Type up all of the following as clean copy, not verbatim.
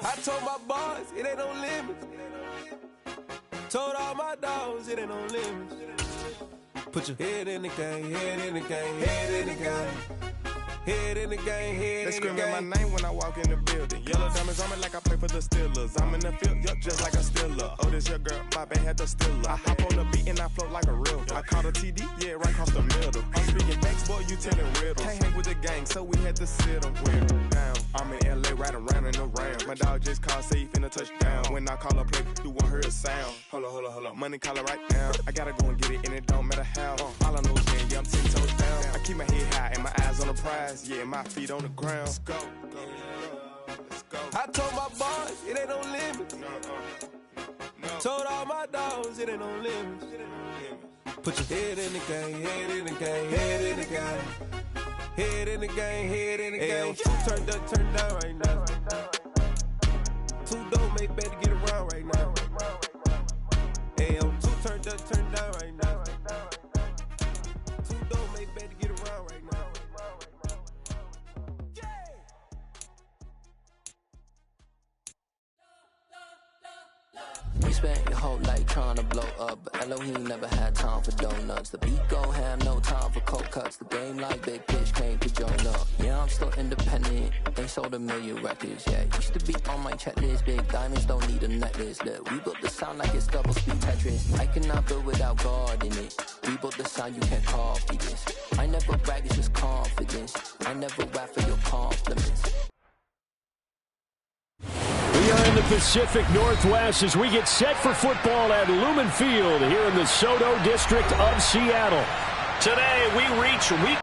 I told my boys, it ain't no limits. Told all my dogs, it ain't no limits. Put your head in the game, head in the game, head in the game. Head in the game, head they in the game. They screaming my name when I walk in the building. Yellow diamonds on me like I play for the Steelers. I'm in the field, yup, just like a Steeler. Oh, this your girl, Bobby had the Steeler. I hop on the beat and I float like a river. I caught a TD, yeah, right across the middle. I'm speaking facts, boy, you telling riddles. Can't hang with the gang, so we had to sit them down. I'm in LA, riding around in the Rams. My dog just called, say he finna touchdown. When I call a play, you won't hear a sound. Hold up, money caller right now. I gotta go and get it, and it don't matter how. All I know is when, yeah, I'm 10 toes down. I keep my head high and my eyes on the prize. Yeah, my feet on the ground. Let's go. I told my boys, it ain't no limits. Told all my dogs, it ain't no limits. Put your head in the game, head in the game, head in the game. Head in the game, head in the game. Two turned up, turned down right now. Two don't make better get around right now. Hey, I'm two turned up, turned down right now. Two don't make better get around right now. You spent your whole life trying to blow up, but Elohim never had time for donuts. The beat go ham, no time for cold cuts. The game like Big Pitch came to join up. Yeah, I'm still independent, ain't sold 1 million records. Yeah, used to be on my checklist. Big diamonds don't need a necklace. Look, we built the sound like it's double speed Tetris. I cannot build without God in it. We built the sound, you can't copy this. I never brag, it's just confidence. I never rap for your compliments. We are in the Pacific Northwest as we get set for football at Lumen Field here in the Soto District of Seattle. Today we reach week.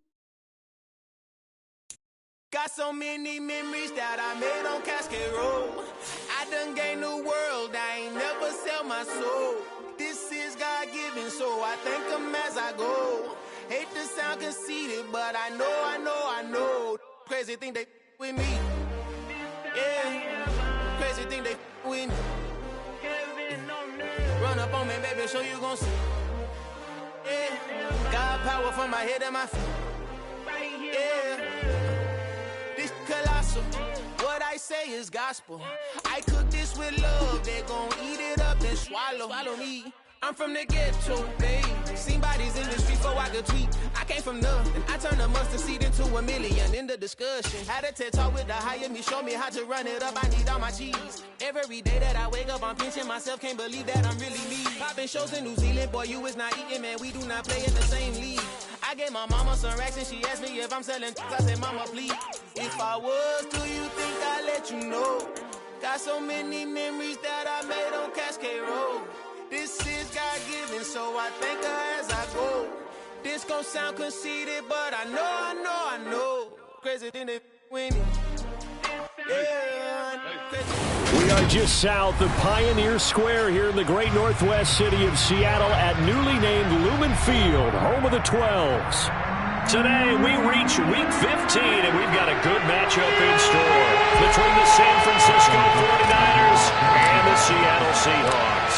Got so many memories that I made on Cascade Road. I done gained the world, I ain't never sell my soul. This is God-given, so I thank him as I go. Hate to sound conceited, but I know. Crazy thing they with me. Yeah. Crazy thing they with me. Run up on me, baby, show you gon' see. Yeah. God power from my head and my feet. Yeah. This colossal. What I say is gospel. I cook this with love. They gon' eat it up and swallow me. I'm from the ghetto, babe. Seen bodies in the street before I could tweet. I came from nothing. I turned a mustard seed into $1 million in the discussion. Had a TED talk with the higher me, show me how to run it up. I need all my cheese. Every day that I wake up, I'm pinching myself. Can't believe that I'm really me. Popping shows in New Zealand, boy, you is not eating, man. We do not play in the same league. I gave my mama some racks and she asked me if I'm selling. I said, mama, please. If I was, do you think I'd let you know? Got so many memories that I made on Cascade Road. This is God-given, so I thank her as I go. This gon' sound conceited, but I know. Crazy thing they with me. Yeah, We are just south of Pioneer Square here in the great northwest city of Seattle at newly named Lumen Field, home of the 12s. Today we reach week 15, and we've got a good matchup in store between the San Francisco 49ers and the Seattle Seahawks.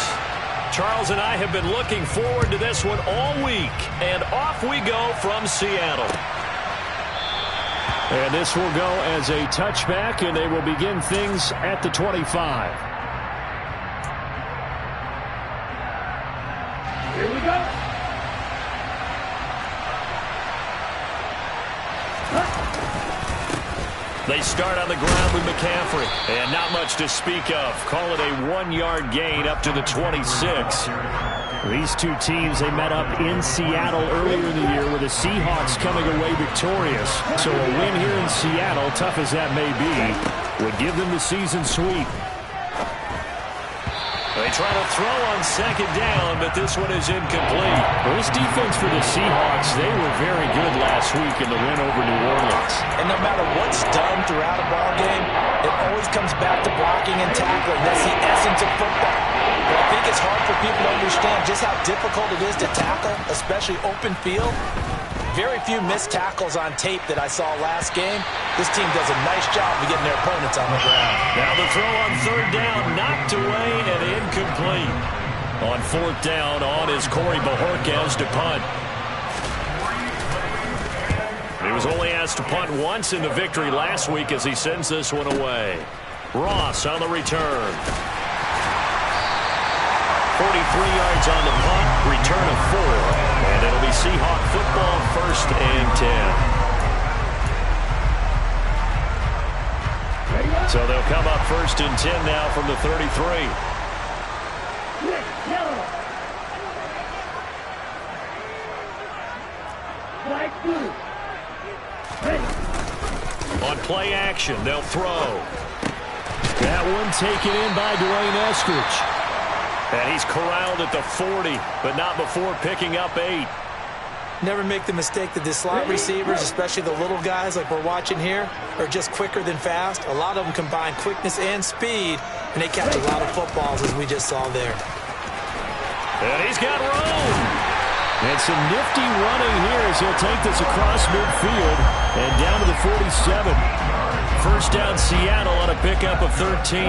Charles and I have been looking forward to this one all week, and off we go from Seattle. And this will go as a touchback, and they will begin things at the 25. Here we go. They start on the ground with McCaffrey, and not much to speak of. Call it a 1-yard gain up to the 26. These two teams, they met up in Seattle earlier in the year with the Seahawks coming away victorious. So a win here in Seattle, tough as that may be, would give them the season sweep. They try to throw on second down, but this one is incomplete. Well, this defense for the Seahawks, they were very good last week in the win over New Orleans. And no matter what's done throughout a ball game, it always comes back to blocking and tackling. That's the essence of football. But I think it's hard for people to understand just how difficult it is to tackle, especially open field. Very few missed tackles on tape that I saw last game. This team does a nice job of getting their opponents on the ground. Now the throw on third down, knocked away and incomplete. On fourth down, on is Corey Bojorquez to punt. He was only asked to punt once in the victory last week as he sends this one away. Ross on the return. 43 yards on the punt, return of 4, and it'll be Seahawk football, 1st and 10. So they'll come up 1st and 10 now from the 33. On play action, they'll throw. That one taken in by Dwayne Eskridge. And he's corralled at the 40, but not before picking up 8. Never make the mistake that the slot receivers, especially the little guys like we're watching here, are just quicker than fast. A lot of them combine quickness and speed, and they catch a lot of footballs, as we just saw there. And he's got room. And some nifty running here as he'll take this across midfield and down to the 47. First down Seattle on a pickup of 13.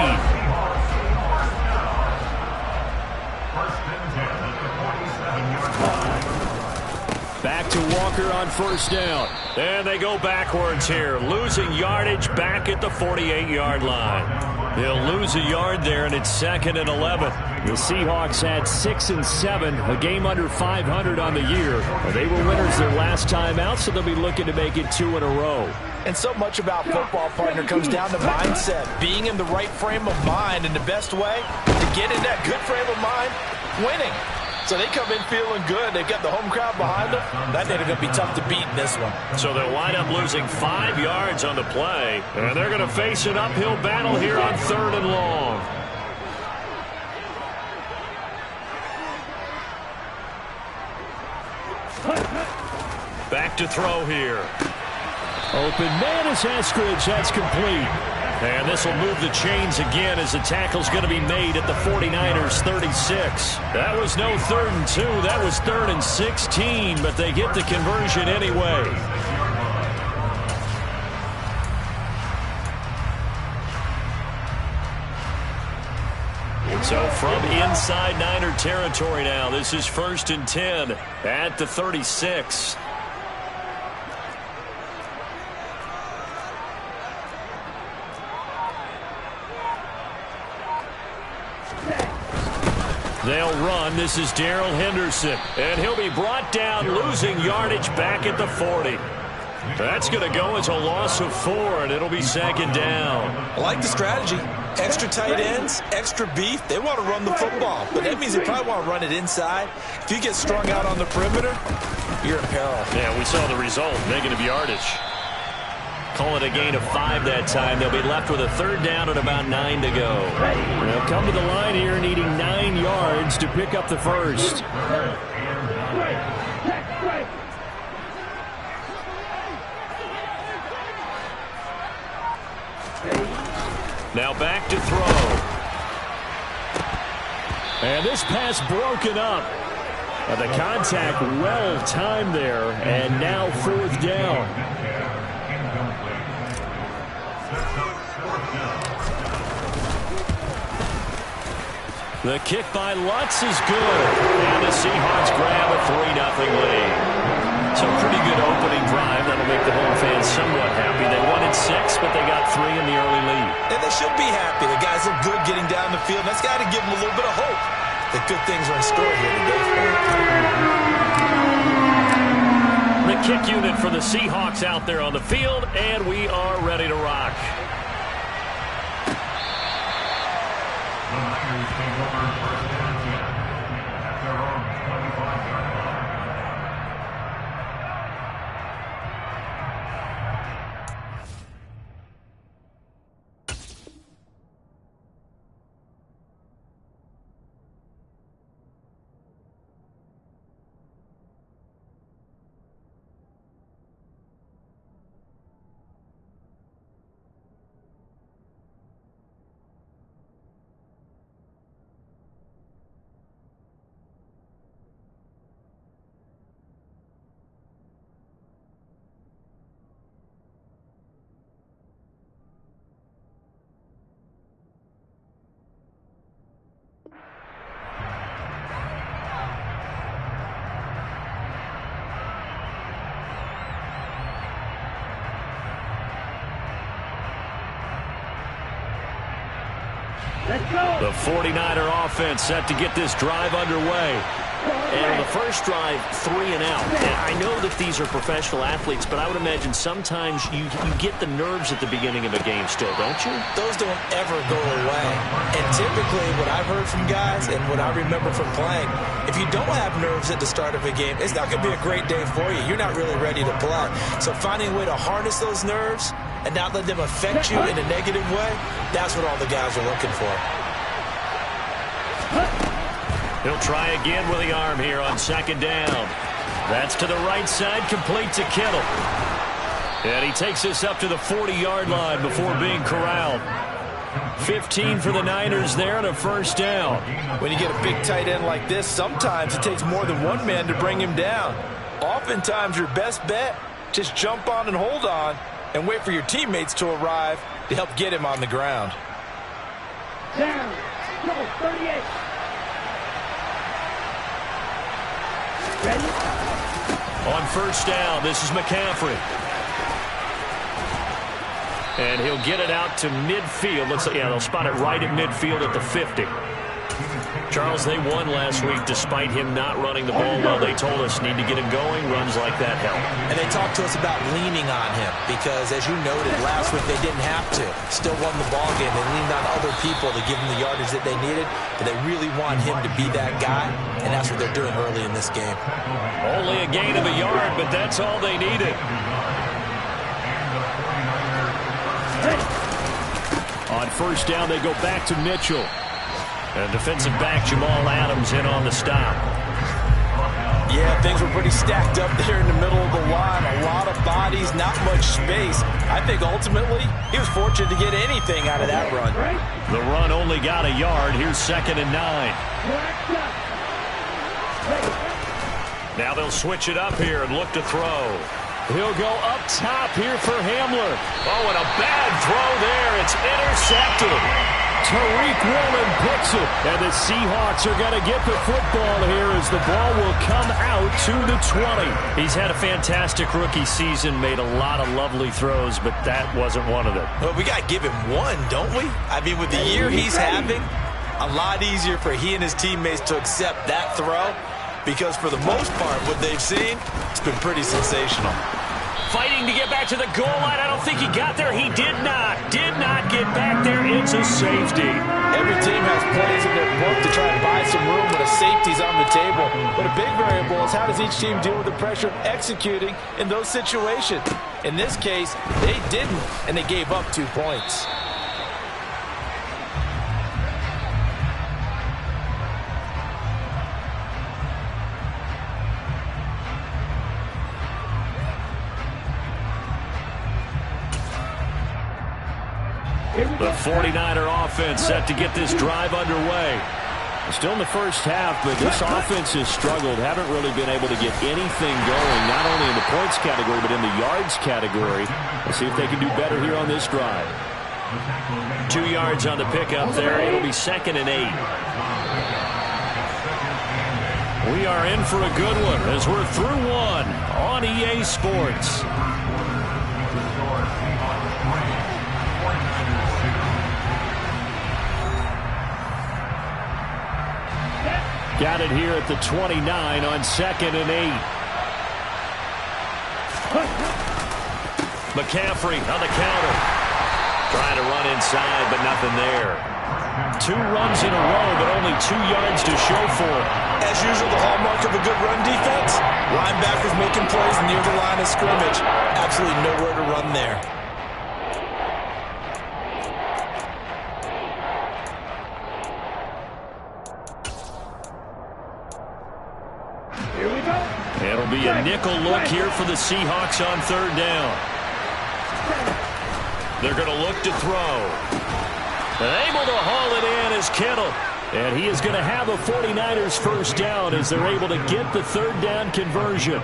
Back to Walker on first down. And they go backwards here, losing yardage back at the 48-yard line. They'll lose a yard there, and it's 2nd and 11. The Seahawks had 6 and 7, a game under 500 on the year. They were winners their last time out, so they'll be looking to make it 2 in a row. And so much about football, partner, comes down to mindset, being in the right frame of mind, and the best way to get in that good frame of mind, winning. So they come in feeling good. They've got the home crowd behind them. That ain't going to be tough to beat in this one. So they'll wind up losing 5 yards on the play, and they're going to face an uphill battle here on 3rd and long. Back to throw here. Open man is Eskridge. That's complete. And this will move the chains again as the tackle's going to be made at the 49ers 36. That was no 3rd and 2. That was 3rd and 16, but they get the conversion anyway. So from inside Niner territory now, this is 1st and 10 at the 36. They'll run. This is Darrell Henderson. And he'll be brought down, losing yardage back at the 40. That's going to go as a loss of 4, and it'll be 2nd down. I like the strategy. Extra tight ends, extra beef. They want to run the football, but that means they probably want to run it inside. If you get strung out on the perimeter, you're in peril. Yeah, we saw the result, negative yardage. Call it a gain of 5 that time. They'll be left with a 3rd down and about 9 to go. They'll come to the line here needing 9 yards to pick up the first. Now back to throw. And this pass broken up. The contact well timed there, and now 4th down. The kick by Lutz is good. And the Seahawks grab a 3-0 lead. So pretty good opening drive. That'll make the home fans somewhat happy. They wanted 6, but they got 3 in the early lead. And they should be happy. The guys look good getting down the field. That's got to give them a little bit of hope that good things are in store here today. The kick unit for the Seahawks out there on the field, and we are ready to rock. The 49er offense set to get this drive underway. And on the first drive, 3 and out. And I know that these are professional athletes, but I would imagine sometimes you get the nerves at the beginning of a game still, don't you? Those don't ever go away. And typically what I've heard from guys and what I remember from playing, if you don't have nerves at the start of a game, it's not going to be a great day for you. You're not really ready to play. So finding a way to harness those nerves and not let them affect you in a negative way, that's what all the guys are looking for. He'll try again with the arm here on second down. That's to the right side, complete to Kittle. And he takes this up to the 40-yard line before being corralled. 15 for the Niners there and a first down. When you get a big tight end like this, sometimes it takes more than one man to bring him down. Oftentimes your best bet, just jump on and hold on and wait for your teammates to arrive to help get him on the ground. Down. Go, 38. Ready? On first down, this is McCaffrey. And he'll get it out to midfield. They'll spot it right at midfield at the 50. Charles, they won last week despite him not running the ball well. They told us need to get him going. Runs like that help. And they talked to us about leaning on him because, as you noted, last week they didn't have to. Still won the ball game. They leaned on other people to give them the yardage that they needed, but they really want him to be that guy, and that's what they're doing early in this game. Only a gain of a yard, but that's all they needed. On first down, they go back to Mitchell. And defensive back Jamal Adams in on the stop. Yeah, things were pretty stacked up there in the middle of the line. A lot of bodies, not much space. I think ultimately he was fortunate to get anything out of that run. The run only got a yard. Here's 2nd and 9. Now they'll switch it up here and look to throw. He'll go up top here for Hamler. Oh, and a bad throw there. It's intercepted. Tariq Woolen picks it, and the Seahawks are going to get the football here as the ball will come out to the 20. He's had a fantastic rookie season, made a lot of lovely throws, but that wasn't one of them. Well, we got to give him one, don't we? I mean, with the year he's having, a lot easier for he and his teammates to accept that throw because for the most part, what they've seen, it's been pretty sensational. Fighting to get back to the goal line. I don't think he got there. He did not get back there. It's a safety. Every team has plays in their book to try and buy some room, but a safety's on the table. But a big variable is how does each team deal with the pressure of executing in those situations. In this case, they didn't, and they gave up 2 points. The 49er offense set to get this drive underway. Still in the first half, but this offense has struggled. Haven't really been able to get anything going, not only in the points category, but in the yards category. Let's see if they can do better here on this drive. 2 yards on the pickup there. It'll be 2nd and 8. We are in for a good one as we're through one on EA Sports. Got it here at the 29 on 2nd and 8. McCaffrey on the counter. Trying to run inside, but nothing there. 2 runs in a row, but only 2 yards to show for it. As usual, the hallmark of a good run defense, linebackers making plays near the line of scrimmage. Absolutely nowhere to run there. It'll be a nickel look here for the Seahawks on 3rd down. They're going to look to throw. Able to haul it in is Kittle. And he is going to have a 49ers first down as they're able to get the 3rd down conversion.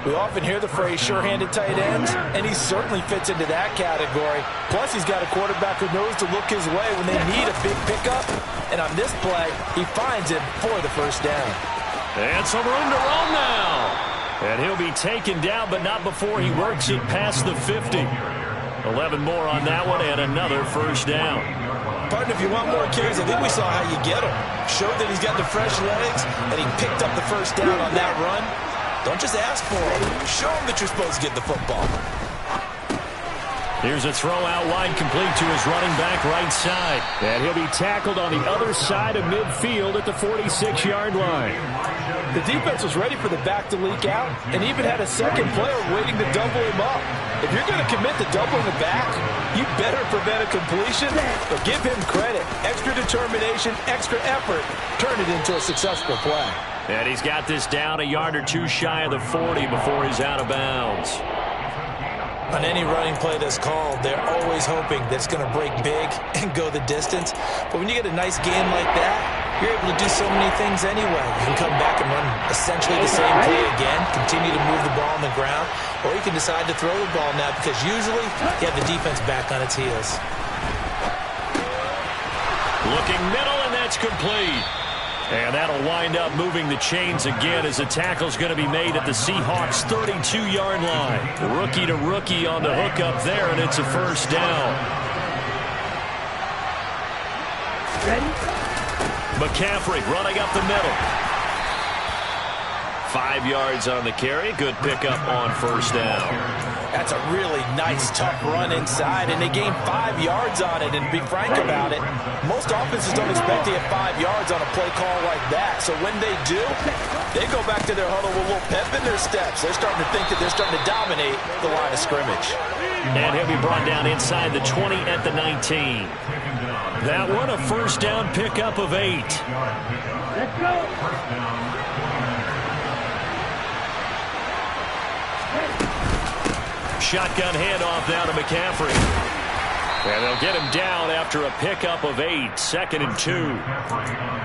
We often hear the phrase sure-handed tight ends, and he certainly fits into that category. Plus, he's got a quarterback who knows to look his way when they need a big pickup. And on this play, he finds it for the first down. And some room to roam now. And he'll be taken down, but not before he works it past the 50. 11 more on that one and another first down. Partner, if you want more carries, I think we saw how you get them. Showed that he's got the fresh legs, and he picked up the first down on that run. Don't just ask for him. Show him that you're supposed to get the football. Here's a throw out wide, complete to his running back right side. And he'll be tackled on the other side of midfield at the 46-yard line. The defense was ready for the back to leak out and even had a second player waiting to double him up. If you're going to commit to doubling the back, you better prevent a completion, but give him credit. Extra determination, extra effort, turn it into a successful play. And he's got this down a yard or two shy of the 40 before he's out of bounds. On any running play that's called, they're always hoping that it's going to break big and go the distance. But when you get a nice gain like that, you're able to do so many things anyway. You can come back and run essentially the same play again, continue to move the ball on the ground, or you can decide to throw the ball now because usually you have the defense back on its heels. Looking middle, and that's complete. And that'll wind up moving the chains again as the tackle's going to be made at the Seahawks' 32-yard line. Rookie to rookie on the hook up there, and it's a first down. Ready? McCaffrey running up the middle. 5 yards on the carry. Good pickup on first down. That's a really nice, tough run inside, and they gained 5 yards on it. And to be frank about it, most offenses don't expect to get 5 yards on a play call like that. So when they do, they go back to their huddle with a little pep in their steps. They're starting to think that they're starting to dominate the line of scrimmage. And he'll be brought down inside the 20 at the 19. That one, a first down pickup of 8. Let's go. Shotgun handoff now to McCaffrey. And they'll get him down after a pickup of 8. 2nd and 2.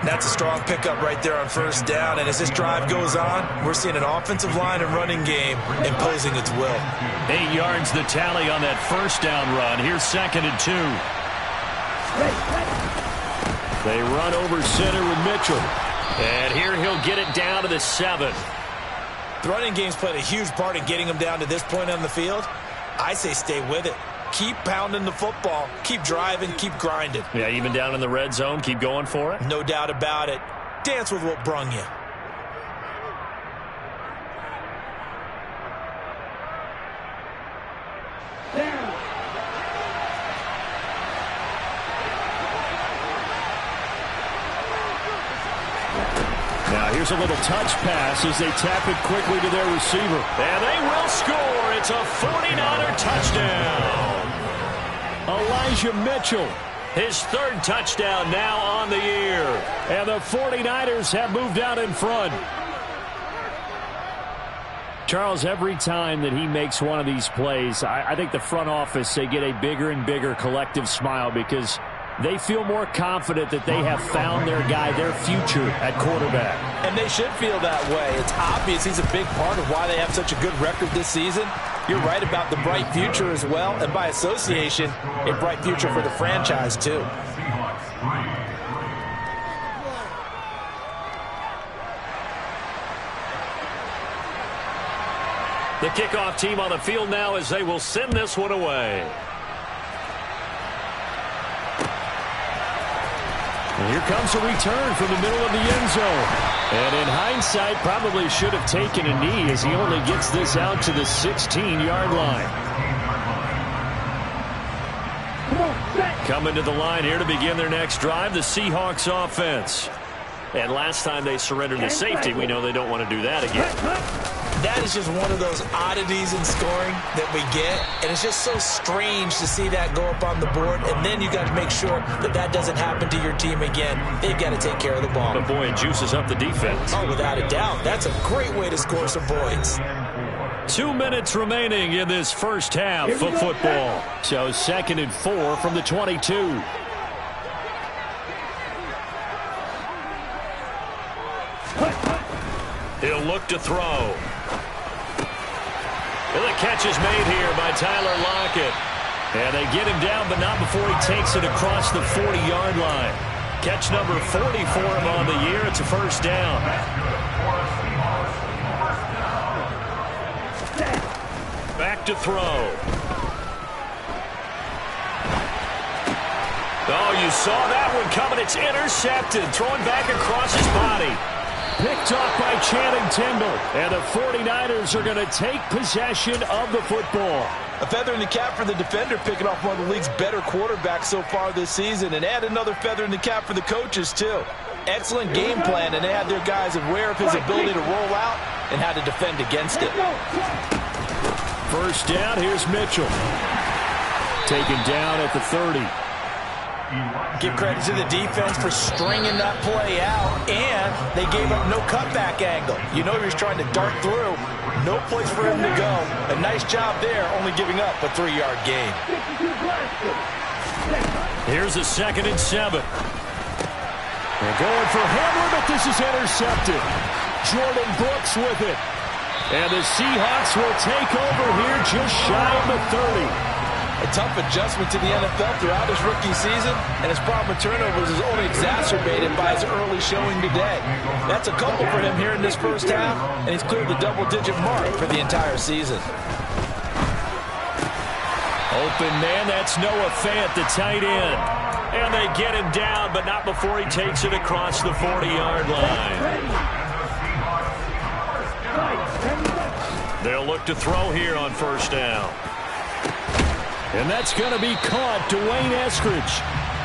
That's a strong pickup right there on first down. And as this drive goes on, we're seeing an offensive line and running game imposing its will. 8 yards the tally on that first down run. Here's 2nd and 2. They run over center with Mitchell. And here he'll get it down to the 7. The running game's played a huge part in getting him down to this point on the field. I say stay with it. Keep pounding the football. Keep driving. Keep grinding. Yeah, even down in the red zone, keep going for it. No doubt about it. Dance with what brung you. Down. Now here's a little touch pass as they tap it quickly to their receiver. And they will score. It's a 49er touchdown. Elijah Mitchell, his 3rd touchdown now on the year. And the 49ers have moved out in front. Charles, every time that he makes one of these plays, I think the front office, they get a bigger and bigger collective smile because they feel more confident that they have found their guy, their future at quarterback. And they should feel that way. It's obvious he's a big part of why they have such a good record this season. You're right about the bright future as well, and by association, a bright future for the franchise too. The kickoff team on the field now as they will send this one away. And here comes a return from the middle of the end zone. And in hindsight, probably should have taken a knee as he only gets this out to the 16-yard line. Coming to the line here to begin their next drive, the Seahawks offense. And last time they surrendered the safety, we know they don't want to do that again. That is just one of those oddities in scoring that we get, and it's just so strange to see that go up on the board, and then you got to make sure that that doesn't happen to your team again. They've got to take care of the ball. But boy, it juices up the defense. Oh, without a doubt. That's a great way to score some points. 2 minutes remaining in this first half of football. So 2nd and 4 from the 22. He'll look to throw. And the catch is made here by Tyler Lockett. And they get him down, but not before he takes it across the 40-yard line. Catch number 40 for him on the year. It's a first down. Back to throw. Oh, you saw that one coming. It's intercepted. Throwing back across his body. Picked off by Channing Tindall. And the 49ers are going to take possession of the football. A feather in the cap for the defender, picking off one of the league's better quarterbacks so far this season. And add another feather in the cap for the coaches, too. Excellent game plan, and they had their guys aware of his ability to roll out and how to defend against it. First down, here's Mitchell. Taken down at the 30. Give credit to the defense for stringing that play out, and they gave up no cutback angle. You know he was trying to dart through. No place for him to go. A nice job there, only giving up a 3-yard gain. Here's a 2nd and 7. They're going for Hamler, but this is intercepted. Jordan Brooks with it. And the Seahawks will take over here just shy of the 30. A tough adjustment to the NFL throughout his rookie season, and his problem with turnovers is only exacerbated by his early showing today. That's a couple for him here in this first half, and he's cleared the double-digit mark for the entire season. Open man, that's Noah Fant, the tight end. And they get him down, but not before he takes it across the 40-yard line. They'll look to throw here on first down. And that's going to be caught, Dwayne Eskridge.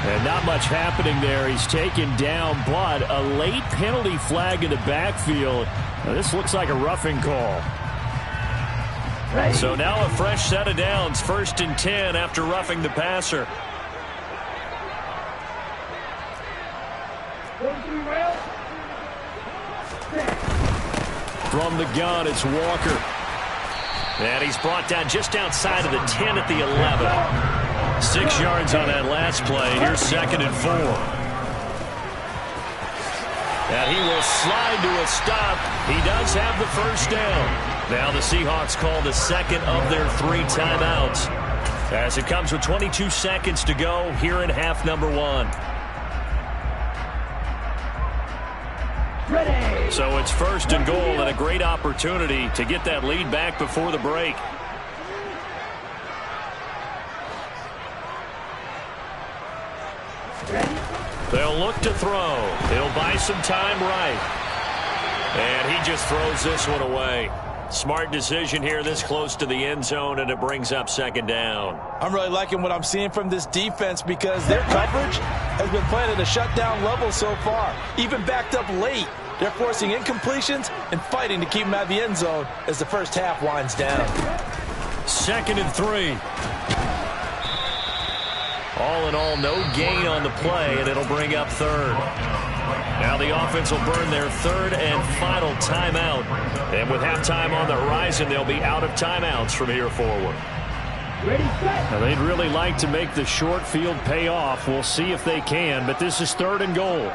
And not much happening there. He's taken down, but a late penalty flag in the backfield. Now, this looks like a roughing call. So now a fresh set of downs, 1st and 10 after roughing the passer. From the gun, it's Walker. And he's brought down just outside of the 10 at the 11. 6 yards on that last play. Here's 2nd and 4. And he will slide to a stop. He does have the first down. Now the Seahawks call the second of their 3 timeouts, as it comes with 22 seconds to go here in half number 1. So it's 1st and goal, and a great opportunity to get that lead back before the break. They'll look to throw. He'll buy some time right. And he just throws this one away. Smart decision here this close to the end zone, and it brings up 2nd down. I'm really liking what I'm seeing from this defense because their coverage has been playing at a shutdown level so far. Even backed up late, they're forcing incompletions and fighting to keep them out of the end zone as the first half winds down. 2nd and 3. All in all, no gain on the play, and it'll bring up 3rd. Now the offense will burn their 3rd and final timeout. And with halftime on the horizon, they'll be out of timeouts from here forward. Now they'd really like to make the short field pay off. We'll see if they can, but this is 3rd and goal.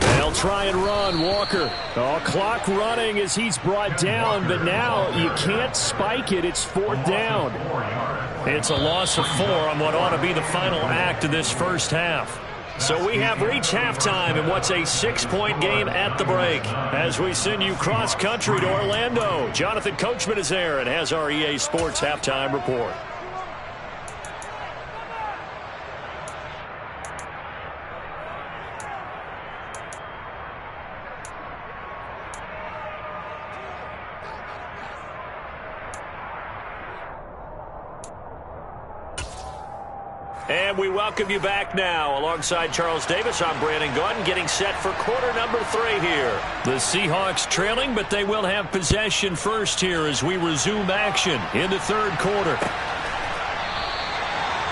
They'll try and run. Walker. Oh, clock running as he's brought down, but now you can't spike it. It's 4th down. It's a loss of 4 on what ought to be the final act of this first half. So we have reached halftime in what's a 6-point game at the break. As we send you cross-country to Orlando, Jonathan Coachman is there and has our EA Sports halftime report. And we welcome you back now. Alongside Charles Davis, I'm Brandon Gunn, getting set for quarter number 3 here. The Seahawks trailing, but they will have possession first here as we resume action in the 3rd quarter.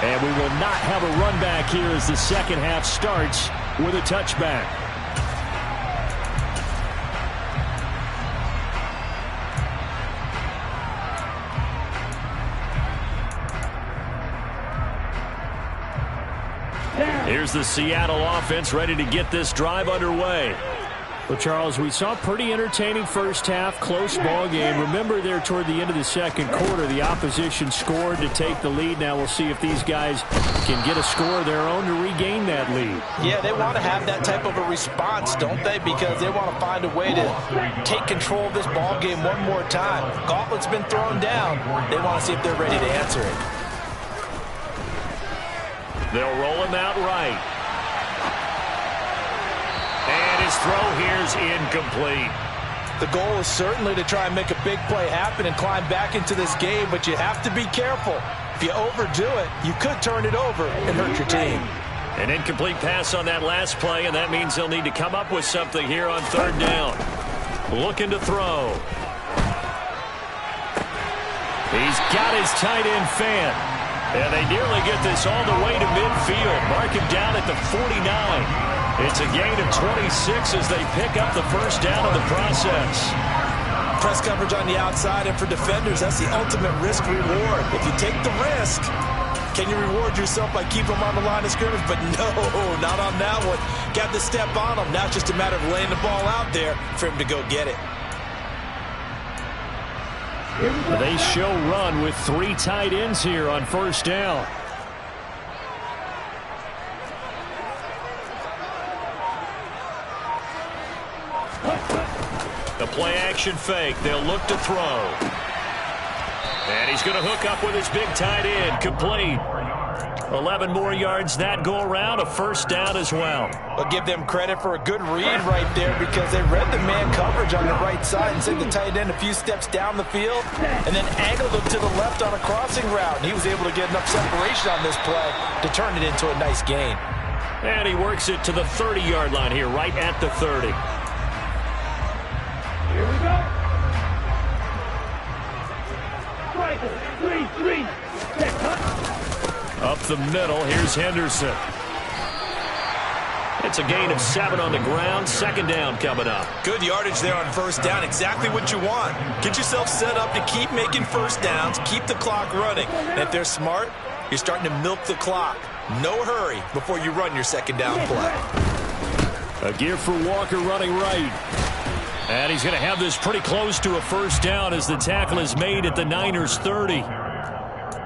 And we will not have a run back here as the second half starts with a touchback. Here's the Seattle offense ready to get this drive underway. Well, Charles, we saw a pretty entertaining first half, close ball game. Remember there toward the end of the 2nd quarter, the opposition scored to take the lead. Now we'll see if these guys can get a score of their own to regain that lead. Yeah, they want to have that type of a response, don't they? Because they want to find a way to take control of this ball game one more time. Gauntlet's been thrown down. They want to see if they're ready to answer it. They'll roll him out right. And his throw here's incomplete. The goal is certainly to try and make a big play happen and climb back into this game, but you have to be careful. If you overdo it, you could turn it over and hurt your team. An incomplete pass on that last play, and that means they'll need to come up with something here on third down. Looking to throw. He's got his tight end fan. And they nearly get this all the way to midfield. Mark him down at the 49. It's a gain of 26 as they pick up the first down in the process. Press coverage on the outside, and for defenders, that's the ultimate risk-reward. If you take the risk, can you reward yourself by keeping them on the line of scrimmage? But no, not on that one. Got to step on them. Now it's just a matter of laying the ball out there for him to go get it. They show run with 3 tight ends here on first down. The play-action fake. They'll look to throw. And he's going to hook up with his big tight end. Complete. 11 more yards that go around. A first down as well. I'll give them credit for a good read right there because they read the man coverage on the right side and sent the tight end a few steps down the field and then angled him to the left on a crossing route. And he was able to get enough separation on this play to turn it into a nice gain. And he works it to the 30-yard line here, right at the 30. Here we go. Strike 3-3. Up the middle, here's Henderson. It's a gain of 7 on the ground. Second down coming up. Good yardage there on first down. Exactly what you want. Get yourself set up to keep making first downs, keep the clock running. And if they're smart, you're starting to milk the clock. No hurry before you run your second down play. A gear for Walker running right. And he's going to have this pretty close to a first down as the tackle is made at the Niners' 30.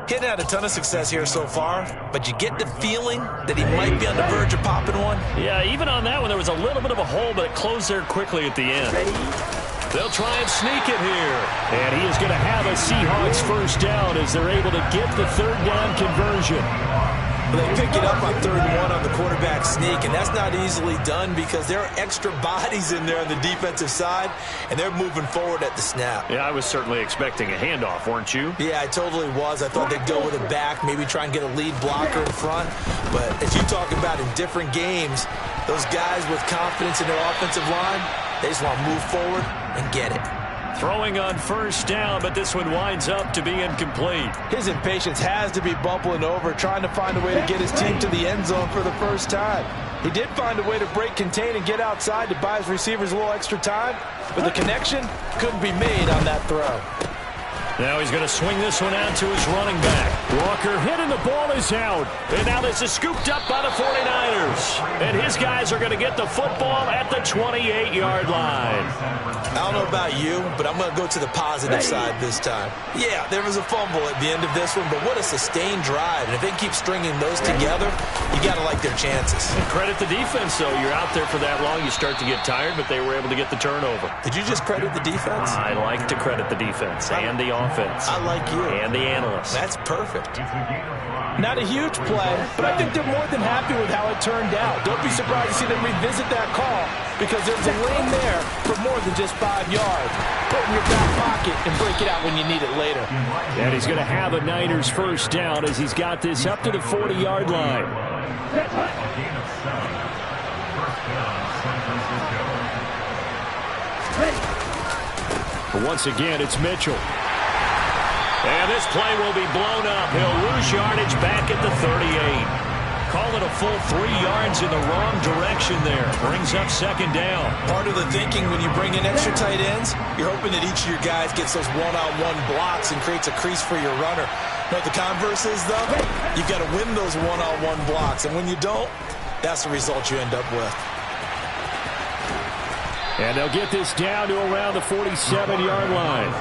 Hitting had a ton of success here so far, but you get the feeling that he might be on the verge of popping one. Yeah, even on that one, there was a little bit of a hole, but it closed there quickly at the end. They'll try and sneak it here. And he is going to have a Seahawks first down as they're able to get the third down conversion. They pick it up on 3rd and 1 on the quarterback sneak, and that's not easily done because there are extra bodies in there on the defensive side, and they're moving forward at the snap. Yeah, I was certainly expecting a handoff, weren't you? Yeah, I totally was. I thought they'd go with it back, maybe try and get a lead blocker in front. But as you talk about in different games, those guys with confidence in their offensive line, they just want to move forward and get it. Throwing on first down, but this one winds up to be incomplete. His impatience has to be bubbling over, trying to find a way to get his team to the end zone for the first time. He did find a way to break contain and get outside to buy his receivers a little extra time, but the connection couldn't be made on that throw. Now he's going to swing this one out to his running back. Walker hit and the ball is out. And now this is scooped up by the 49ers. And his guys are going to get the football at the 28-yard line. I don't know about you, but I'm going to go to the positive side this time. Yeah, there was a fumble at the end of this one, but what a sustained drive. And if they keep stringing those together, you got to like their chances. And credit the defense, though. You're out there for that long, you start to get tired, but they were able to get the turnover. Did you just credit the defense? I like to credit the defense and the offense. I like you. And the analysts. That's perfect. Not a huge play, but I think they're more than happy with how it turned out. Don't be surprised to see them revisit that call because there's a lane there for more than just 5 yards. Put it in your back pocket and break it out when you need it later. And he's going to have a Niners first down as he's got this up to the 40-yard line. But once again, it's Mitchell. And this play will be blown up. He'll lose yardage back at the 38. Call it a full 3 yards in the wrong direction there. Brings up second down. Part of the thinking when you bring in extra tight ends, you're hoping that each of your guys gets those one-on-one blocks and creates a crease for your runner. Now, the converse is, though, you've got to win those one-on-one blocks. And when you don't, that's the result you end up with. And they'll get this down to around the 47-yard line.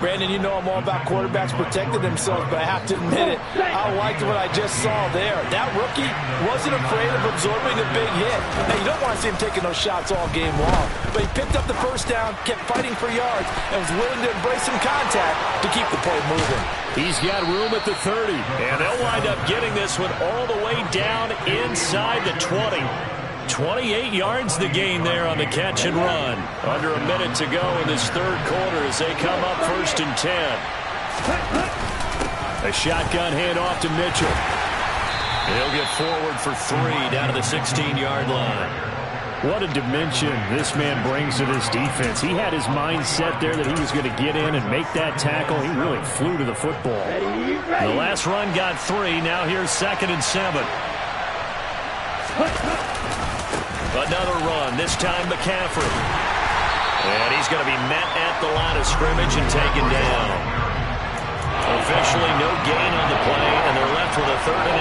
Brandon, you know I'm all about quarterbacks protecting themselves, but I have to admit it, I liked what I just saw there. That rookie wasn't afraid of absorbing a big hit. Now, you don't want to see him taking those shots all game long, but he picked up the first down, kept fighting for yards, and was willing to embrace some contact to keep the play moving. He's got room at the 30, and they'll wind up getting this one all the way down inside the 20. 28 yards the gain there on the catch and run. Under a minute to go in this third quarter as they come up 1st and 10. A shotgun handoff to Mitchell. He'll get forward for 3 down to the 16-yard line. What a dimension this man brings to this defense. He had his mind set there that he was going to get in and make that tackle. He really flew to the football. The last run got 3. Now here's 2nd and 7. Another run, this time McCaffrey. And he's going to be met at the line of scrimmage and taken down. Officially no gain on the play, and they're left with a 3rd and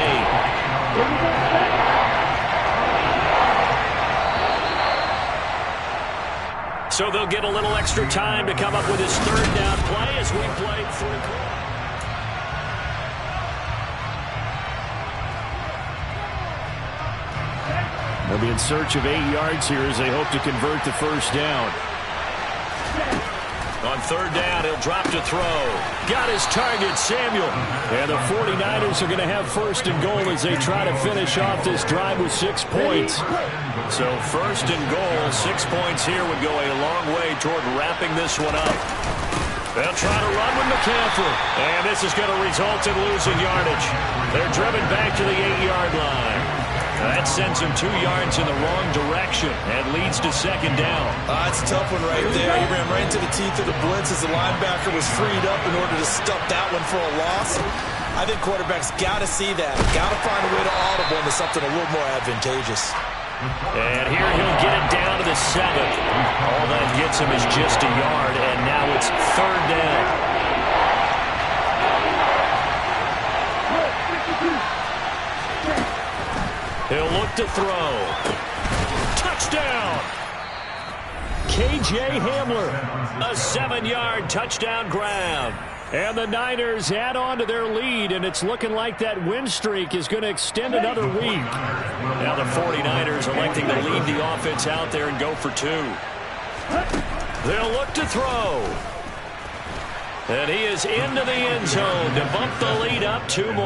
8. So they'll get a little extra time to come up with his 3rd down play as we play 3 quarters. They'll be in search of 8 yards here as they hope to convert the first down. On 3rd down, he'll drop to throw. Got his target, Samuel. And the 49ers are going to have 1st and goal as they try to finish off this drive with 6 points. So 1st and goal, 6 points here would go a long way toward wrapping this one up. They'll try to run with McCaffrey. And this is going to result in losing yardage. They're driven back to the 8-yard line. That sends him 2 yards in the wrong direction and leads to 2nd down. It's a tough one right there. He ran right into the teeth of the blitz as the linebacker was freed up in order to stuff that one for a loss. I think quarterbacks got to see that. Got to find a way to audible into something a little more advantageous. And here he'll get it down to the 7th. All that gets him is just a yard, and now it's 3rd down. He'll look to throw. Touchdown! KJ Hamler, a 7-yard touchdown grab. And the Niners add on to their lead, and it's looking like that win streak is going to extend another week. Now the 49ers electing to lead the offense out there and go for 2. They'll look to throw. And he is into the end zone to bump the lead up 2 more.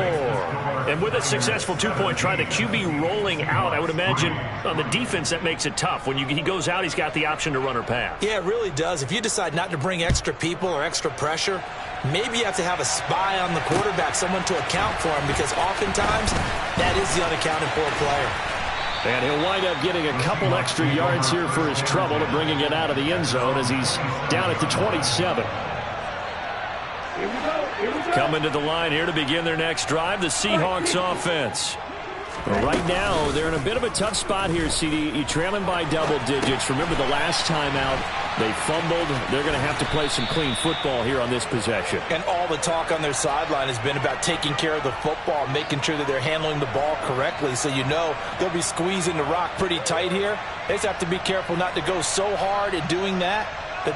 And with a successful 2-point try, the QB rolling out, I would imagine on the defense that makes it tough. When he goes out, he's got the option to run or pass. Yeah, it really does. If you decide not to bring extra people or extra pressure, maybe you have to have a spy on the quarterback, someone to account for him, because oftentimes that is the unaccounted for player. And he'll wind up getting a couple extra yards here for his trouble to bringing it out of the end zone as he's down at the 27. Coming to the line here to begin their next drive, the Seahawks offense. Right now, they're in a bit of a tough spot here, CD. You're trailing by double digits. Remember the last time out, they fumbled. They're going to have to play some clean football here on this possession. And all the talk on their sideline has been about taking care of the football, making sure that they're handling the ball correctly. So you know they'll be squeezing the rock pretty tight here. They just have to be careful not to go so hard at doing that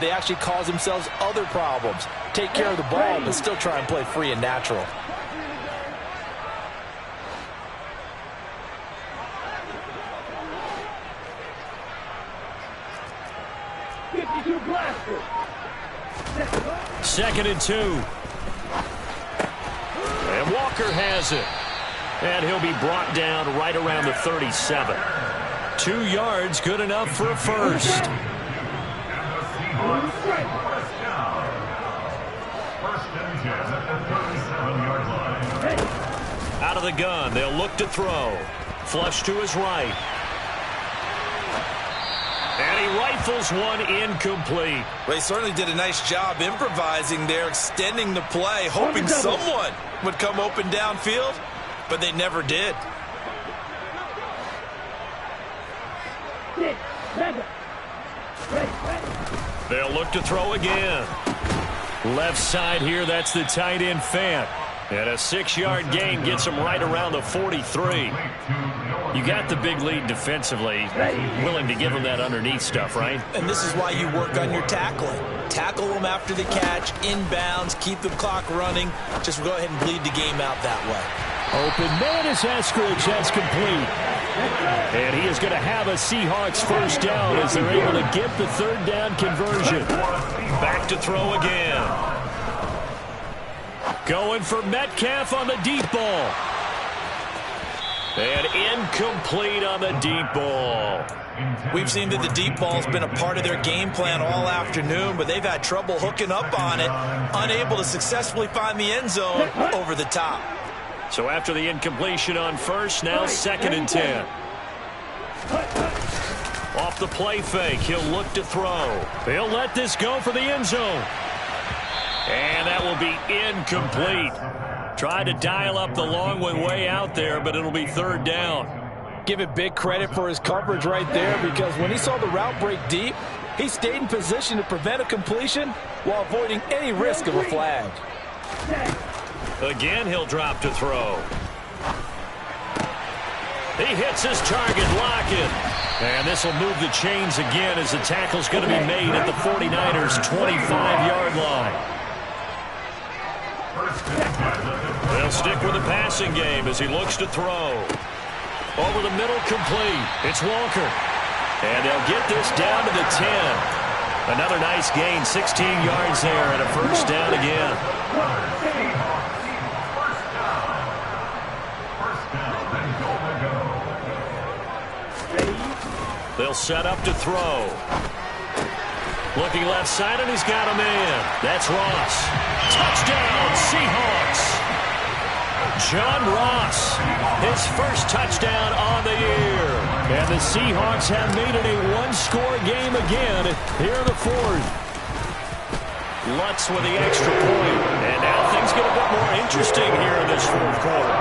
they actually cause themselves other problems. Take care of the ball, but still try and play free and natural. Second and 2. And Walker has it. And he'll be brought down right around the 37. 2 yards, good enough for a first. Out of the gun, they'll look to throw. Flush to his right. And he rifles one incomplete. Well, he certainly did a nice job improvising there, extending the play, hoping someone would come open downfield, but they never did. 6, 7. They'll look to throw again. Left side here, that's the tight end Fant. And a 6-yard gain gets him right around the 43. You got the big lead defensively, willing to give them that underneath stuff, right? And this is why you work on your tackling. Tackle them after the catch, inbounds, keep the clock running. Just go ahead and bleed the game out that way. Open man is Eskridge. That's complete. And he is going to have a Seahawks first down as they're able to get the third down conversion. Back to throw again. Going for Metcalf on the deep ball. And incomplete on the deep ball. We've seen that the deep ball's been a part of their game plan all afternoon, but they've had trouble hooking up on it, unable to successfully find the end zone over the top. So after the incompletion on first, now 2nd and 10. Off the play fake, he'll look to throw. He'll let this go for the end zone. And that will be incomplete. Tried to dial up the long one way out there, but it'll be third down. Give it big credit for his coverage right there, because when he saw the route break deep, he stayed in position to prevent a completion while avoiding any risk of a flag. Again, he'll drop to throw. He hits his target, Lockett. And this will move the chains again as the tackle's going to be made at the 49ers' 25-yard line. They'll stick with the passing game as he looks to throw. Over the middle, complete. It's Walker. And they'll get this down to the 10. Another nice gain, 16 yards there, and a first down again. They'll set up to throw. Looking left side, and he's got a man. That's Ross. Touchdown, Seahawks. John Ross, his first touchdown on the year. And the Seahawks have made it a one-score game again here in the fourth. Lutz with the extra point. And now things get a bit more interesting here in this fourth quarter.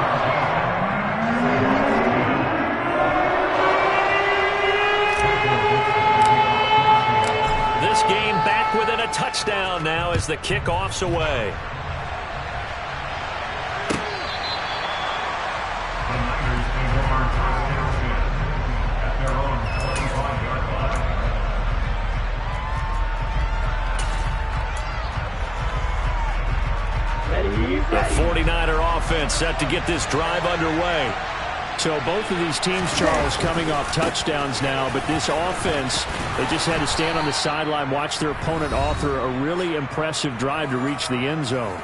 This game back within a touchdown now as the kickoff's away. The 49er offense set to get this drive underway. So both of these teams, Charles, coming off touchdowns now, but this offense, they just had to stand on the sideline, watch their opponent author a really impressive drive to reach the end zone.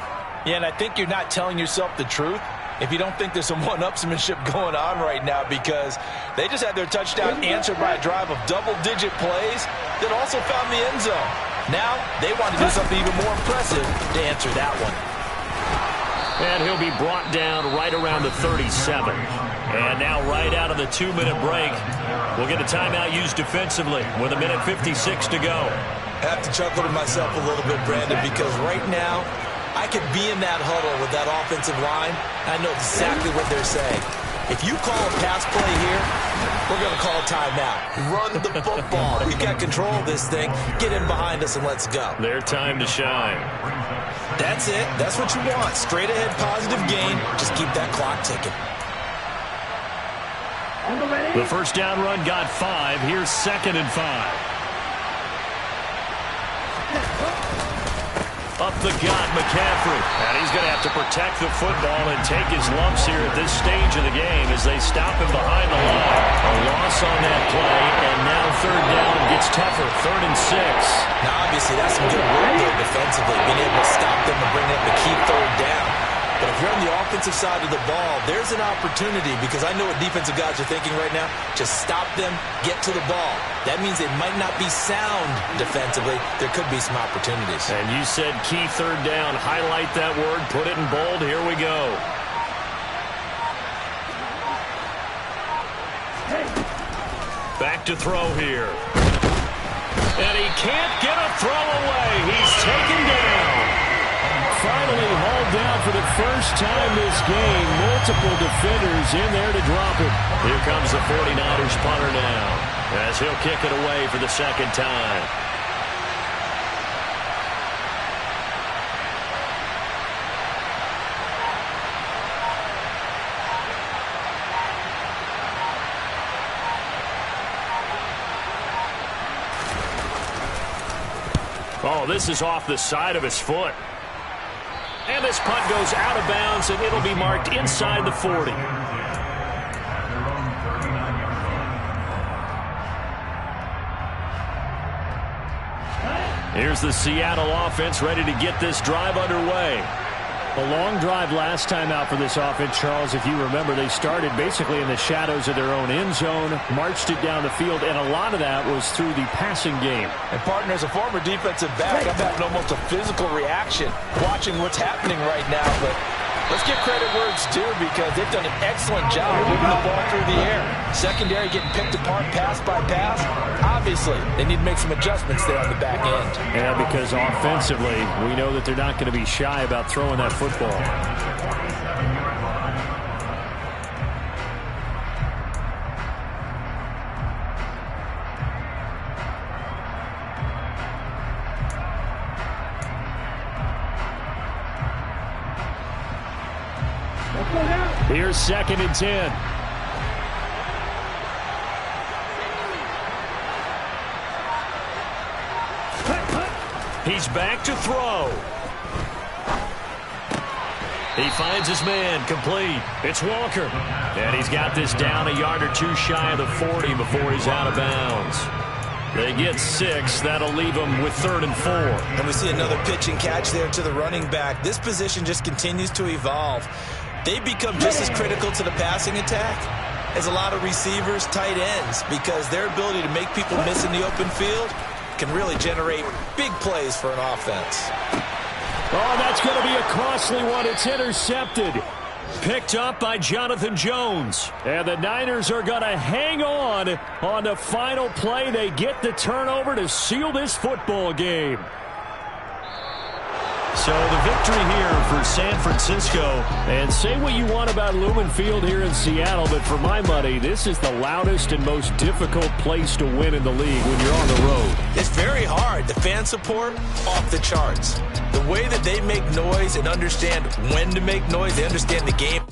Yeah, and I think you're not telling yourself the truth if you don't think there's some one-upsmanship going on right now, because they just had their touchdown answered by a drive of double-digit plays that also found the end zone. Now they want to do something even more impressive to answer that one. And he'll be brought down right around the 37. And now right out of the 2-minute break, we'll get a timeout used defensively with 1:56 to go. I have to chuckle to myself a little bit, Brandon, because right now I could be in that huddle with that offensive line. I know exactly what they're saying. If you call a pass play here, we're going to call a timeout. Run the football. We've got control of this thing. Get in behind us and let's go. Their time to shine. That's it. That's what you want. Straight ahead positive gain. Just keep that clock ticking. The first down run got 5. Here's 2nd and 5. Up the gut, McCaffrey. And he's going to have to protect the football and take his lumps here at this stage of the game as they stop him behind the line. A loss on that play, and now third down gets tougher. 3rd and 6. Now, obviously, that's some good work there defensively, being able to stop them and bring up the key third down. But if you're on the offensive side of the ball, there's an opportunity, because I know what defensive guys are thinking right now. Just stop them, get to the ball. That means it might not be sound defensively. There could be some opportunities. And you said key third down. Highlight that word. Put it in bold. Here we go. Back to throw here. And he can't get a throw away. He's taken down. Finally hauled down for the first time this game. Multiple defenders in there to drop it. Here comes the 49ers punter now, as he'll kick it away for the second time. Oh, this is off the side of his foot. And this punt goes out of bounds, and it'll be marked inside the 40. Here's the Seattle offense ready to get this drive underway. A long drive last time out for this offense, Charles. If you remember, they started basically in the shadows of their own end zone, marched it down the field, and a lot of that was through the passing game. And, partner, as a former defensive back, I'm having almost a physical reaction watching what's happening right now. But let's give credit where it's due because they've done an excellent job moving the ball through the air. Secondary getting picked apart pass by pass. Obviously, they need to make some adjustments there on the back end. Yeah, because offensively, we know that they're not going to be shy about throwing that football. Here's 2nd and 10. He's back to throw. He finds his man, complete. It's Walker. And he's got this down a yard or two shy of the 40 before he's out of bounds. They get 6. That'll leave them with 3rd and 4. And we see another pitch and catch there to the running back. This position just continues to evolve. They become just as critical to the passing attack as a lot of receivers, tight ends, because their ability to make people miss in the open field can really generate big plays for an offense. Oh, that's going to be a costly one. It's intercepted. Picked up by Jonathan Jones. And the Niners are going to hang on the final play. They get the turnover to seal this football game. So the victory here for San Francisco. And say what you want about Lumen Field here in Seattle, but for my money, this is the loudest and most difficult place to win in the league when you're on the road. It's very hard. The fan support, off the charts. The way that they make noise and understand when to make noise, they understand the game.